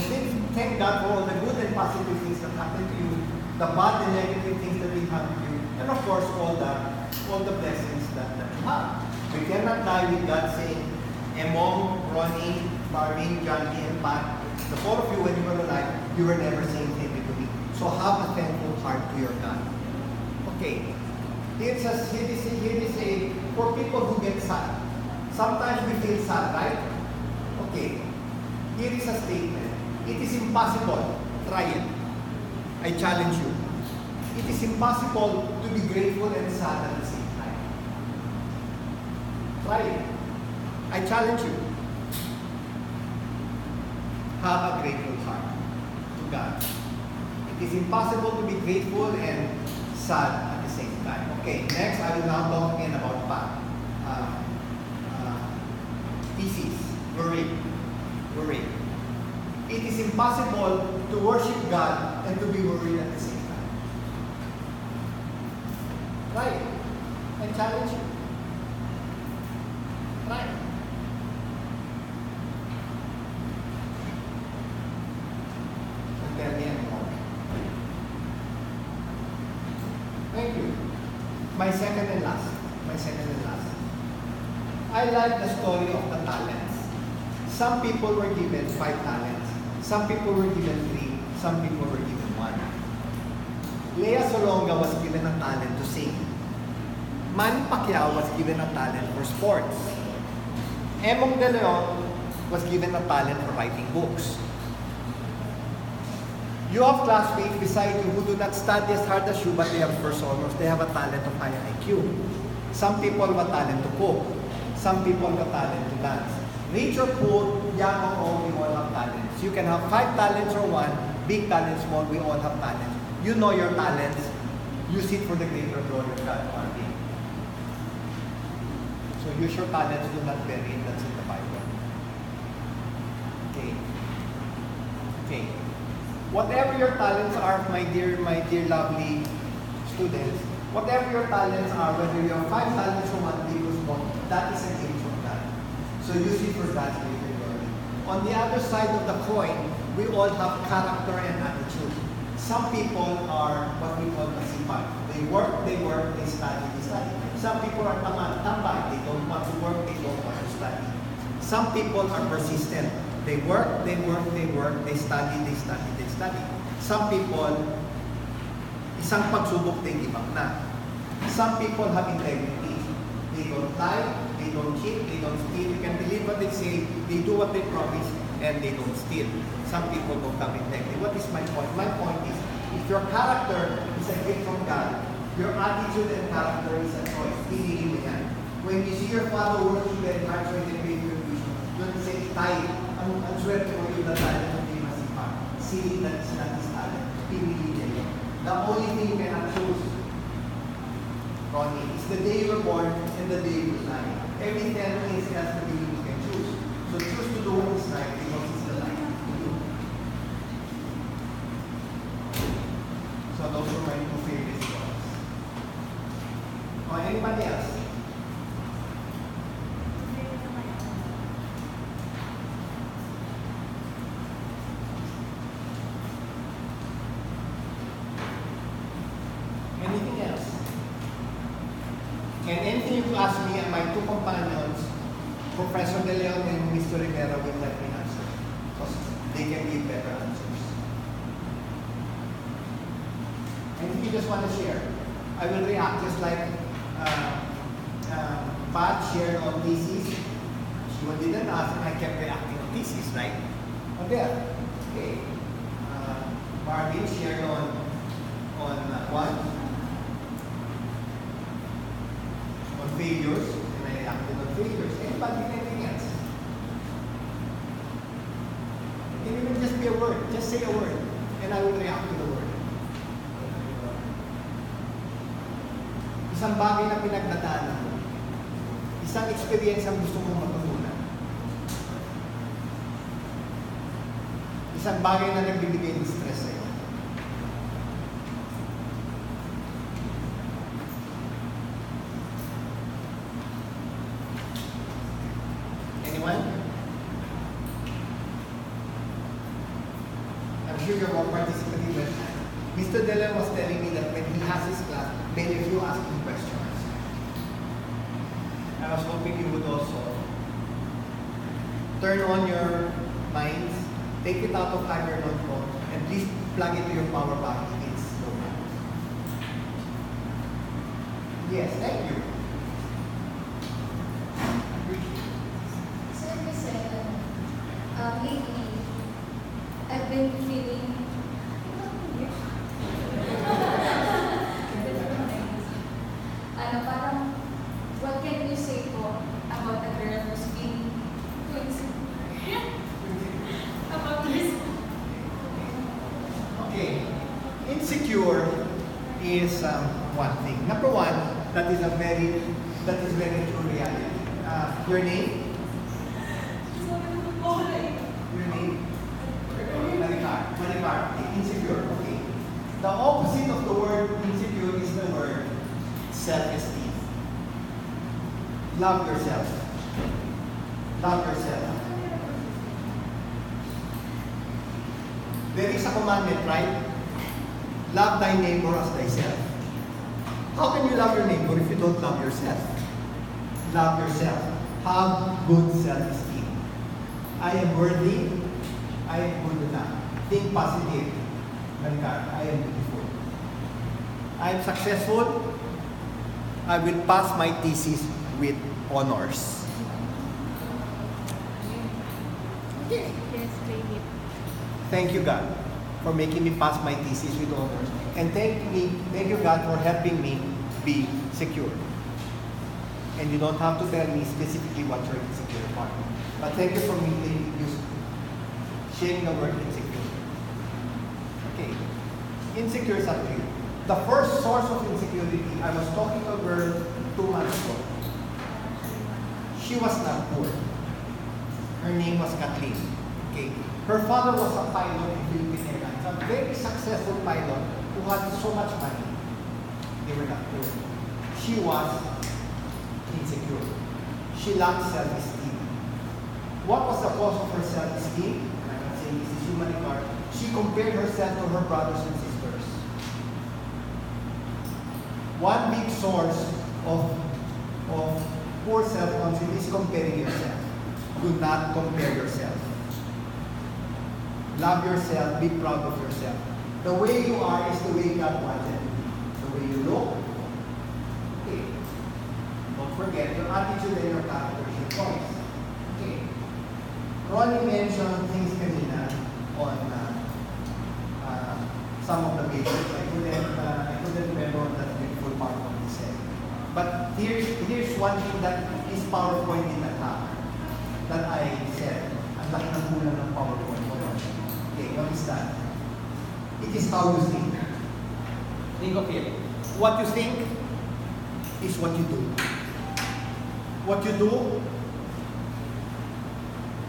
thank God for all the good and positive things that happened to you, the bad and negative things that did happen to you, and of course all the blessings that you have. We cannot die with God saying, Emong, Ronnie, Marvin, Johnny, and Pat, the four of you when you were alive, you were never saying thank you to me. So have a thankful heart to your God. Okay. Here it is a for people who get sad. Sometimes we feel sad, right? Okay. Here is a statement. It is impossible. Try it. I challenge you. It is impossible to be grateful and sad at the same time. Try it. I challenge you. Have a grateful heart to God. It is impossible to be grateful and sad at the same time. Okay, next I will now talk again about thesis. Worry. It is impossible to worship God and to be worried at the same time. Try it. I challenge you. Try it. And tell me anymore. Thank you. My second and last. I like the story of the talents. Some people were given 5 talents. Some people were given 3. Some people were given 1. Lea Solonga was given a talent to sing. Manny Pacquiao was given a talent for sports. Emong De Leon was given a talent for writing books. You have classmates beside you who do not study as hard as you, but they have first honors. They have a talent of high IQ. Some people have a talent to cook. Some people have a talent to dance. Rich or poor, young or old, we all have talents. You can have 5 talents or 1, big talents, small, we all have talents. You know your talents. Use it for the greater glory of God one day. So use your talents, do not bury it. That's in the Bible. Okay. Whatever your talents are, my dear lovely students, whatever your talents are, whether you have 5 talents or 1 big or small, that is a gift from God. So use it for God's greater glory. On the other side of the coin, we all have character and attitude. Some people are what we call masipag. They work, they study. Some people are tambay. They don't want to work, they don't want to study. Some people are persistent. They work, they study. Some people, isang pagsubok, they give up na. Some people have integrity. They don't lie, they don't cheat, they don't steal. You can believe what they say, they do what they promise, and they don't steal. Some people don't have integrity. What is my point? My point is, if your character is a gift from God, your attitude and character is a choice. Piliin mo yan. When you see your father working very hard for the great vision, don't say, Tay, ang swerte mo yung talent ng hindi masipag. See that is not his talent. Piliin niya yun. The only thing you cannot choose, Ronnie, is the day you were born and the day you will die. Every 10 days, that's the day you can choose. So choose to do what is right because it's the life to do. So those are my 2 favorite stories. Anybody else? Anything else? And anything you ask me and my 2 companions, Professor De Leon and Mr. Rivera, will let me answer. Because they can give better answers. Anything you just want to share? I will react just like Pat shared on thesis. She didn't ask and I kept reacting on thesis, right? Okay. Marvin shared on what? On failures, and I reacted on failures. Anybody, anything else? It can even just be a word. Just say a word, and I will react to the word. Isang bagay na pinagdadaanan mo. Isang experience ang gusto mong matutunan. Isang bagay na nagbibigay ng stress sa'yo. Anyone? I'm sure you're all participating, but Mr. Dela was telling me that when he has his class, many of you ask him questions. I was hoping you would also turn on your minds, take it out of hibernate mode, and please plug it to your power bank if it's low. Yes, thank you. Sir, kasi, lately, I've been feeling, parang, what can you say po about a girl who's being too insecure about this? Okay, insecure is one thing. Number one, that is very true reality. Your name? Your name? Malikar. Insecure. Okay. The opposite of the word insecure is the word self-esteem. Love yourself. Love yourself. There is a commandment, right? Love thy neighbor as thyself. How can you love your neighbor if you don't love yourself? Love yourself. Have good self-esteem. I am worthy. I am good enough. Think positive. Malikar, I am beautiful. I am successful. I will pass my thesis with honors. Okay. Yes, baby. Thank you, God, for making me pass my thesis with honors. And thank you, God, for helping me be secure. And you don't have to tell me specifically what you're insecure about. But thank you for me sharing the word insecure. Okay. Insecure is up to you. The first source of insecurity, I was talking to a girl 2 months ago. She was not poor. Her name was Kathleen. Okay. Her father was a pilot in Philippine Airlines, a very successful pilot who had so much money. They were not poor. She was insecure. She lacked self-esteem. What was the cause of her self-esteem? And I'm not saying this is human record. She compared herself to her brothers and sisters. One big source of poor self-concept is comparing yourself. Do not compare yourself. Love yourself, be proud of yourself. The way you are is the way God wanted. The way you look. Okay. Don't forget, your attitude and your character is your choice. Okay. Ronnie mentioned things kanina on some of the basics. I couldn't remember that beautiful part of what he said. But here's one thing that is PowerPoint in the top that I said. Ang laki ng kulang ng PowerPoint. Okay, what is that? It is how you think. Think of it. What you think is what you do. What you do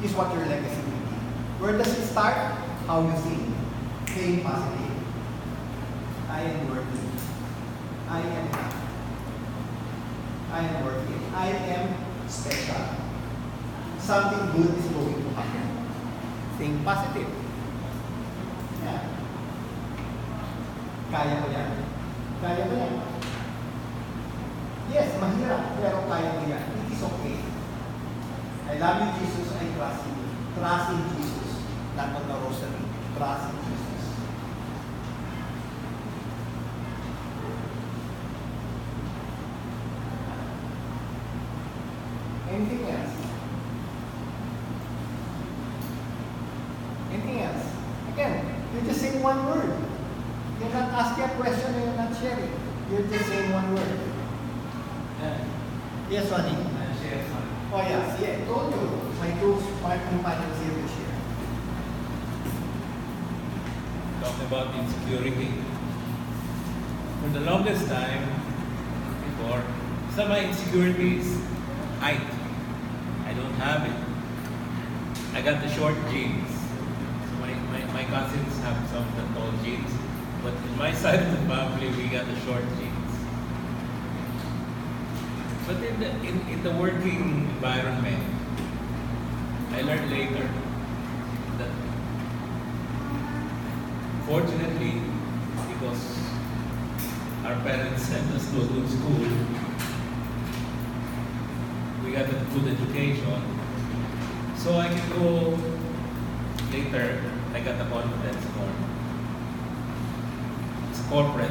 is what your legacy will be. Where does it start? How you think. Think positive. I am worthy. I am enough. I am worthy. I am special. Something good is going to happen. Think positive. Yeah. Kaya ko yan. Kaya ko yan. Yes, mahirap, pero kaya ko yan. It is okay. I love you, Jesus. I trust you. Trust in Jesus. Not on the rosary. Trust in Jesus. Anything else? Anything else? Again, you're just saying one word. You're not asking a question and you're not sharing. You're just saying one word. Yes, Ronnie. Share something. Oh, yes. Yeah, I told you. My companions here to share. Talking about insecurity. For the longest time, before, some of my insecurities, height. I don't have it. I got the short jeans. So when my cousins have some of the tall genes, but in my side of the family, we got the short genes. But in the working environment, I learned later that fortunately, because our parents sent us to a good school, we got a good education, so I can go later. I got the confidence more. It's corporate.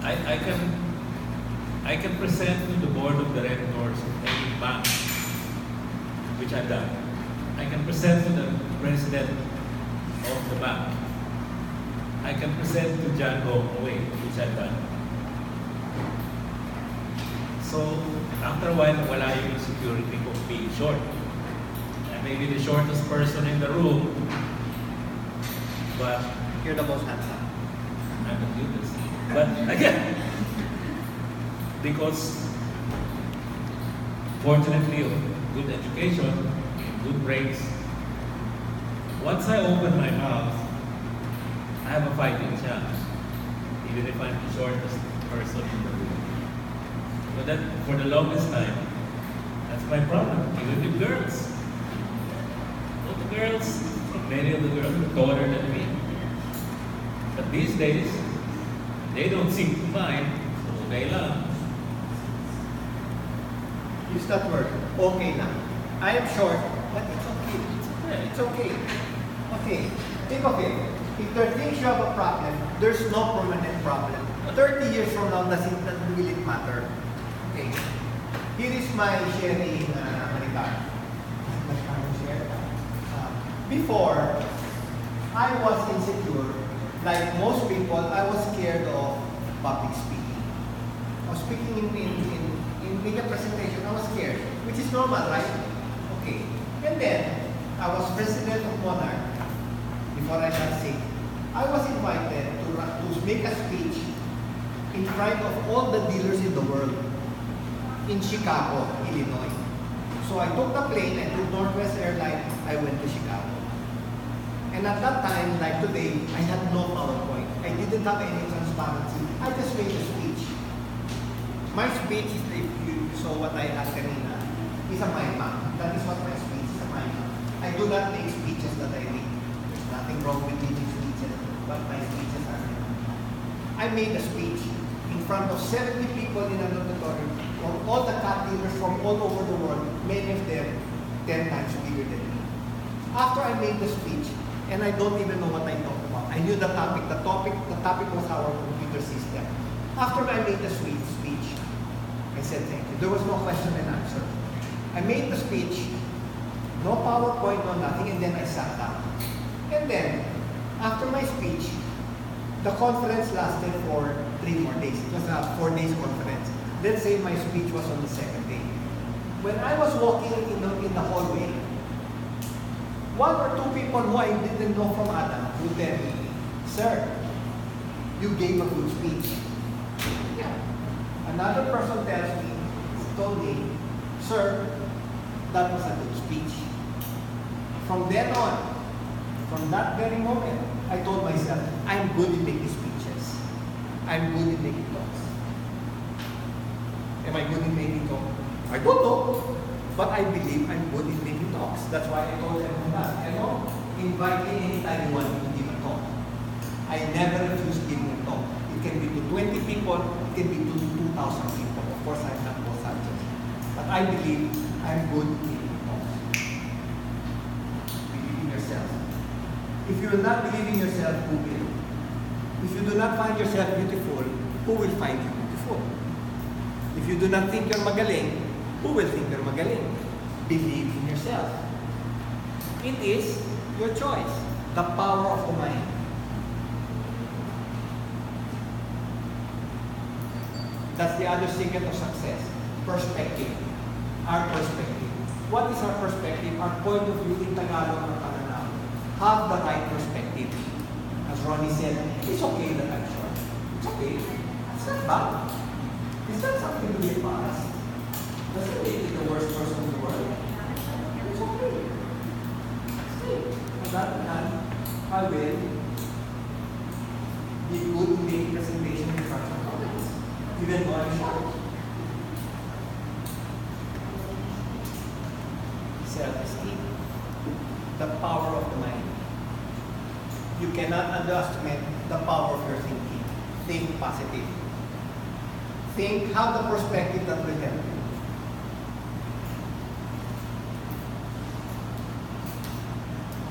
I can present to the board of directors of any bank, which I've done. I can present to the president of the bank. I can present to John Gomway, which I've done. So, after a while, wala yung security ko being short. I may be the shortest person in the room, but You're the most handsome. I'm the cutest. But again, because fortunately of good education, good grades, once I open my mouth, I have a fighting chance, even if I'm the shortest person in the room. So that, for the longest time, that's my problem, even with girls. All the girls, many of the girls are taller than me. But these days, they don't seem to mind, so okay lang. Use that word. Okay na. I am short, but it's okay. It's okay. Okay. Think of it. If there are things you have a problem, there's no permanent problem. 30 years from now, doesn't really matter. Okay. Here is my sharing Maricar. Before, I was insecure. Like most people, I was scared of public speaking. I was speaking in bigger presentation, I was scared, which is normal, right? Okay. And then, I was president of Monarch before I got sick. I was invited to make a speech in front of all the dealers in the world in Chicago, Illinois. So I took the plane and took Northwest Airlines, I went to Chicago. And at that time, like today, I had no PowerPoint. I didn't have any transparency. I just made a speech. My speech is, if you saw what I had kanina, is a mime. That is what my speech is, a mime. I do not make speeches that I make. There's nothing wrong with making speeches, but my speeches are I made a speech in front of 70 people in an auditorium, or all the cat dealers from all over the world, many of them 10 times bigger than me. After I made the speech, and I don't even know what I talked about. I knew the topic. The topic was our computer system. After I made the speech, I said thank you. There was no question and answer. I made the speech, no PowerPoint, no nothing, and then I sat down. And then, after my speech, the conference lasted for 3 more days. It was a 4 days conference. Let's say my speech was on the second day. When I was walking in the hallway, 1 or 2 people who I didn't know from Adam would tell me, "Sir, you gave a good speech." Yeah. Another person told me, "Sir, that was a good speech." From then on, from that very moment, I told myself, I'm good in making speeches. I'm good in making talks. Am I good in making talks? I don't know. But I believe I'm good in making talks. That's why I told everyone that. Invite me anytime you want me to give a talk. I never refuse giving a talk. It can be to 20 people, it can be to 2,000 people. Of course, I'm not both subjects. But I believe I'm good in making talks. Believe in yourself. If you will not believe in yourself, who will? If you do not find yourself beautiful, who will find you beautiful? If you do not think you're magaling, who will think you're magaling? Believe in yourself. It is your choice. The power of the mind. That's the other secret of success. Perspective. Our perspective. What is our perspective? Our point of view in Tagalog or Pananaw. Have the right perspective. As Ronnie said, it's okay that I'm short. It's okay. It's not bad. It's not something to be embarrassed. Doesn't make you the worst person in the world. It's okay. See, giving presentation in front of audience. Even though I'm short. Self-esteem. The power of the mind. You cannot underestimate the power of your thinking. Think positive. Think, have the perspective that will help you.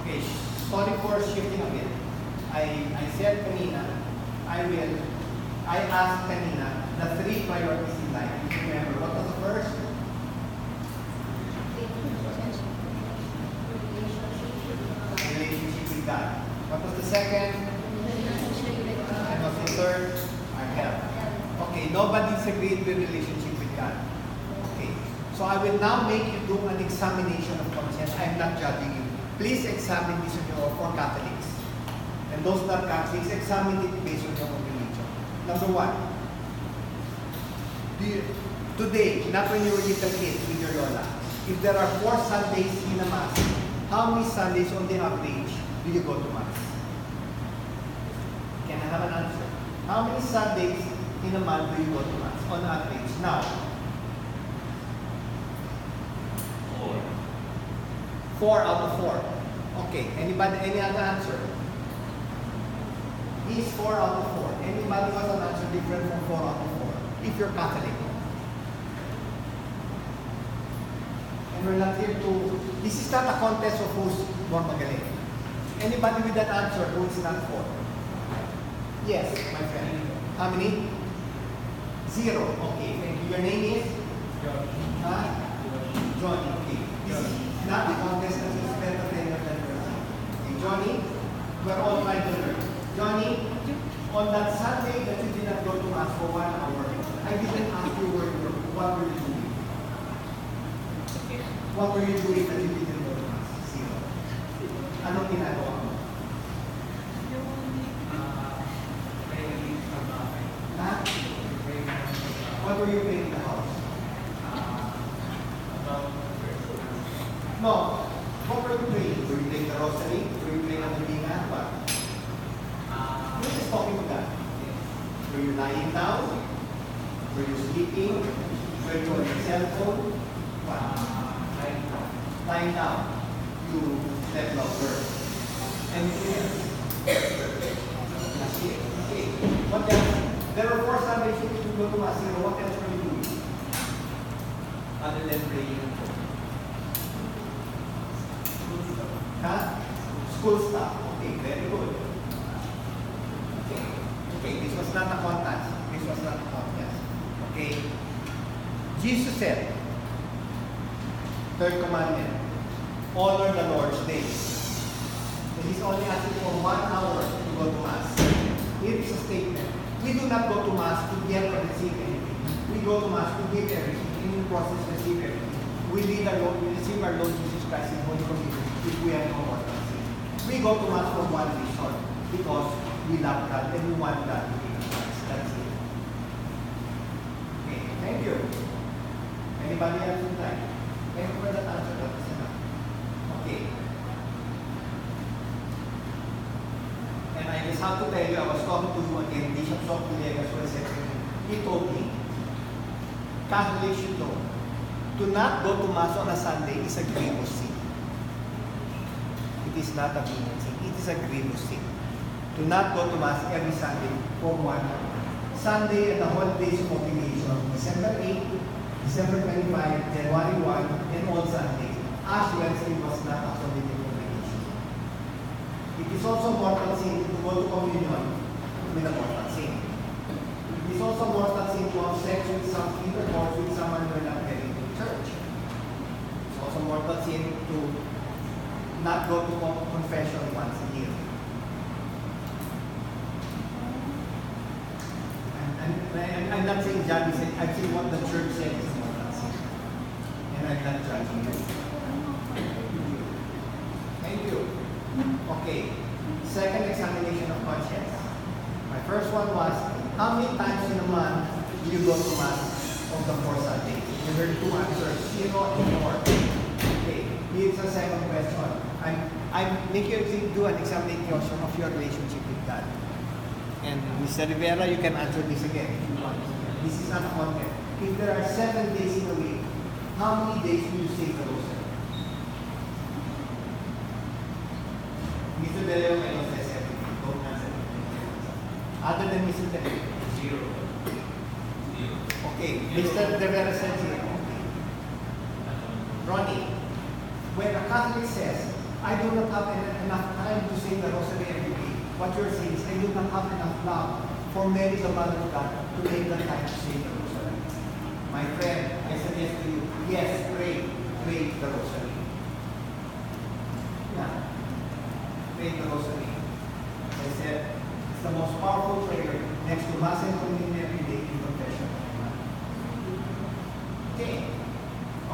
Okay, sorry for shifting a bit. I said kanina, I asked kanina the 3 priorities in life. If you remember, what was the first? Relationship with God. What was the second? And what was the third? Our health. Okay, nobody disagreed with relationship with God. Okay, so I will now make you do an examination of conscience. I am not judging you. Please examine this on your for Catholics. And those not Catholics, examine it based on your own religion. Number 1. Today, not when you were little kids with your Lola, if there are 4 Sundays in a Mass, how many Sundays on the average do you go to Mass? Can I have an answer? How many Sundays in a month do you go to Mass on average? Now, 4. 4 out of 4. Okay, anybody, any other answer? Is 4 out of 4. Anybody has an answer different from 4 out of 4? If you're Catholic. And we're not here to, this is not a contest of who's more magaling. Anybody with that answer who is not 4? Yes, my friend. How many? 0. Okay, thank you. Your name is? Huh? Johnny. Okay. This is not the contest that is better than your person. Okay, Johnny, we're all trying to learn. Johnny, on that Sunday that you did not go to Mass for 1 hour, I didn't ask you what were you doing? What were you doing that you didn't go to Mass? 0. Anong ginagawa mo? Ha? What were you doing in the house? No. What were you doing? Were you playing the rosary? Were you playing ang libingan? What? Who is talking to God? Were you lying down? Were you sleeping? Were you on your cell phone? What? Lying down. You slept longer. Anything else? That's it. Okay. What else? There were 4 Sundays you go to Mass. What else were you doing? Other than praying. Huh? School stuff. Okay, very good. Okay, this was not a contest. This was not a contest. Okay. Jesus said, 3rd commandment, honor the Lord's day. And he's only asking for 1 hour to go to Mass. Here is a statement. We do not go to Mass to get or receive anything. We go to Mass to give everything. In the process, receive everything. We receive our Lord Jesus Christ in Holy Communion if we have no mortal sin. We go to Mass for 1 reason, because we love God and we want God to be in Christ. That's it. Okay, thank you. Anybody else would like? Thank you for that answer. That is enough. Okay. And I just have to tell you, I was talking to you again, Bishop Sok Villegas was saying, he told me, Catholics should know, to not go to Mass on a Sunday is a grievous sin. It is not a grievous sin. It is a grievous sin. To not go to Mass every Sunday for 1 hour. Sunday and the holidays of obligation, December 8, December 25, January 1, and all Sundays. Ash Wednesday was not a holiday obligation. It is also mortal sin to go to communion with a mortal sin. It is also mortal sin to have sex with some intercourse with someone who are not getting to church. It's also mortal sin to not go to confession once a year. And I'm not saying John said, I'm saying what the church said is mortal sin. And I'm not judging you. Thank you. Okay. Second examination of conscience. My first one was, how many times in a month do you go to Mass of the 4 Sundays? You heard 2 answers, 0 and 4. Okay. Here's the second question. I'm making you do an examination of your relationship with God. And Mr. Rivera, you can answer this again if you want. This is not a contest. If there are 7 days in a week, how many days do you say the rosary? Mr. De Leon, I don't say 7. Don't answer. Other than Mr. De Leon. 0. Okay, Mr. Rivera said 0. Ronnie, when a Catholic says, I do not have enough time to say the rosary every day, what you're saying is, I do not have enough love for Mary, the Mother of God, to make the time to say the rosary. My friend, I suggest to you, yes, pray the rosary. Yeah, pray the rosary. As I said, it's the most powerful prayer next to Mass and Communion every day in confession. Okay.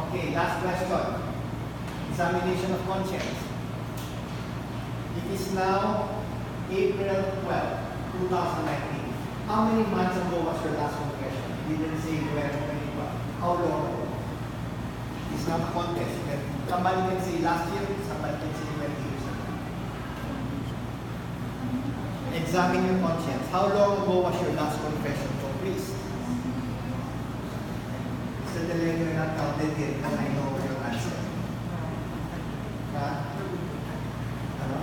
Okay, last question. Examination of conscience. It is now April 12, 2019. How many months ago was your last confession? You didn't say you were 21. How long ago? It's not a contest. Somebody can say last year, somebody can say 20 years ago. Examine your conscience. How long ago was your last confession to a priest? Mr. De Leon, you're not counted yet, and I know your answer. Ano?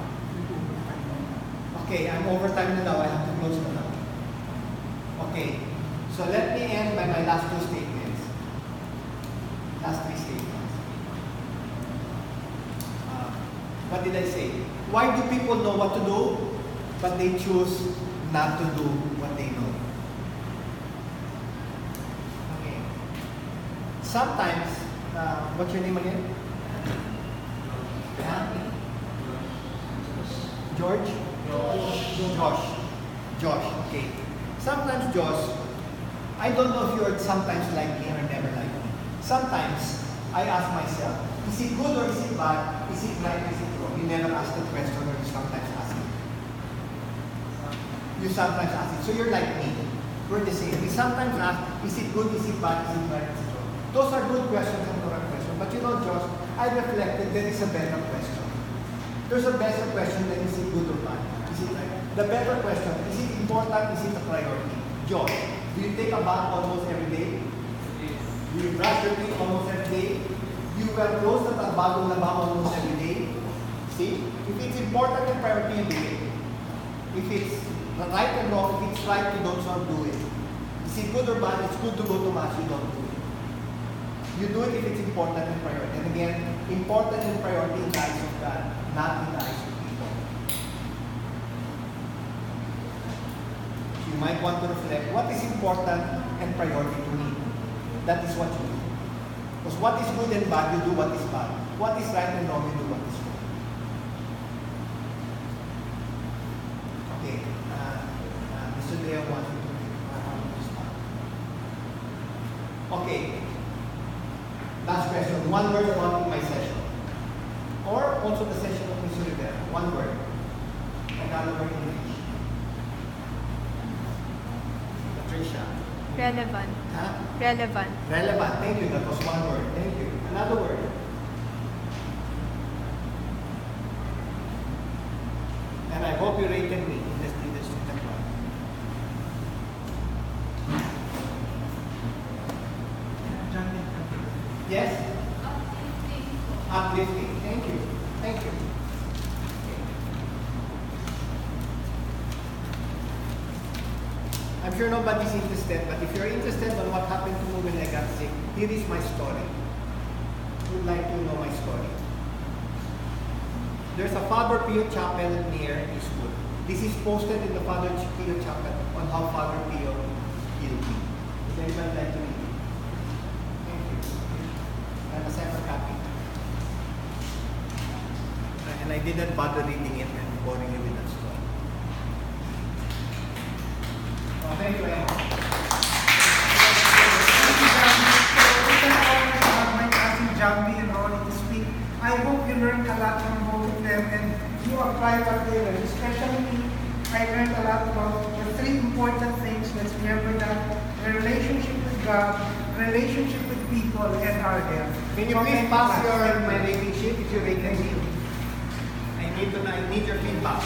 Okay, I'm over time now. I have to close the now. Okay, so let me end by my last 2 statements. Last 3 statements. What did I say? Why do people know what to do, but they choose not to do what they know? Okay. Sometimes, what's your name again? Huh? George? Josh, okay. Sometimes, Josh, I don't know if you're sometimes like me or never like me. Sometimes, I ask myself, is it good or is it bad? Is it right or is it wrong? You never ask the question or you sometimes ask it. You sometimes ask it. So you're like me. We're the same. We sometimes ask, is it good, is it bad, is it right, is it wrong? Those are good questions and correct questions. But you know, Josh, I reflected there is a better question. There's a better question than is it good or bad? Is it right? The better question, is it important, is it a priority? Josh, do you take a bath almost every day? Do you brush your teeth almost every day? You wear clothes that are bagong na almost every day? See? If it's important and priority, you do it. If it's right and wrong, if it's right, you don't sort of do it. Is it good or bad? It's good to go to Mass, you don't do it. You do it if it's important and priority. And again, important and priority in the eyes of God, not in the eyes of people. You might want to reflect, what is important and priority to me? That is what you do. Because what is good and bad, you do what is bad. What is right and wrong, you do what is wrong. Okay. Mr. Leo wants you to start. Okay. Last question. One word about my session. Or also the session of Mr. Rivera. One word. Tagalog or English. Patricia. Relevant. Huh? Relevant. Relevant. Thank you. That was one word. Thank you. Another word. And I hope you rated me in this student one. Yes? Uplifting. Thank you. Thank you. I'm sure nobody's interested, but if you're interested on what happened to me when I got sick, here is my story. Would like to know my story. There's a Father Pio chapel near Eastwood. This is posted in the Father Pio chapel on how Father Pio healed me. Does anybody like to read it? Thank you. I have a separate copy. And I didn't bother reading it and boring you with that story. Oh, thank you, Emma. My cousin Jambi and Ronnie to speak. I hope you learned a lot from both of them and you apply what they learned. Especially me, I learned a lot about the 3 important things. Let's remember that: the relationship with God, relationship with people, and our health. Can you please pass my rating sheet if you rate me? I need your feedback.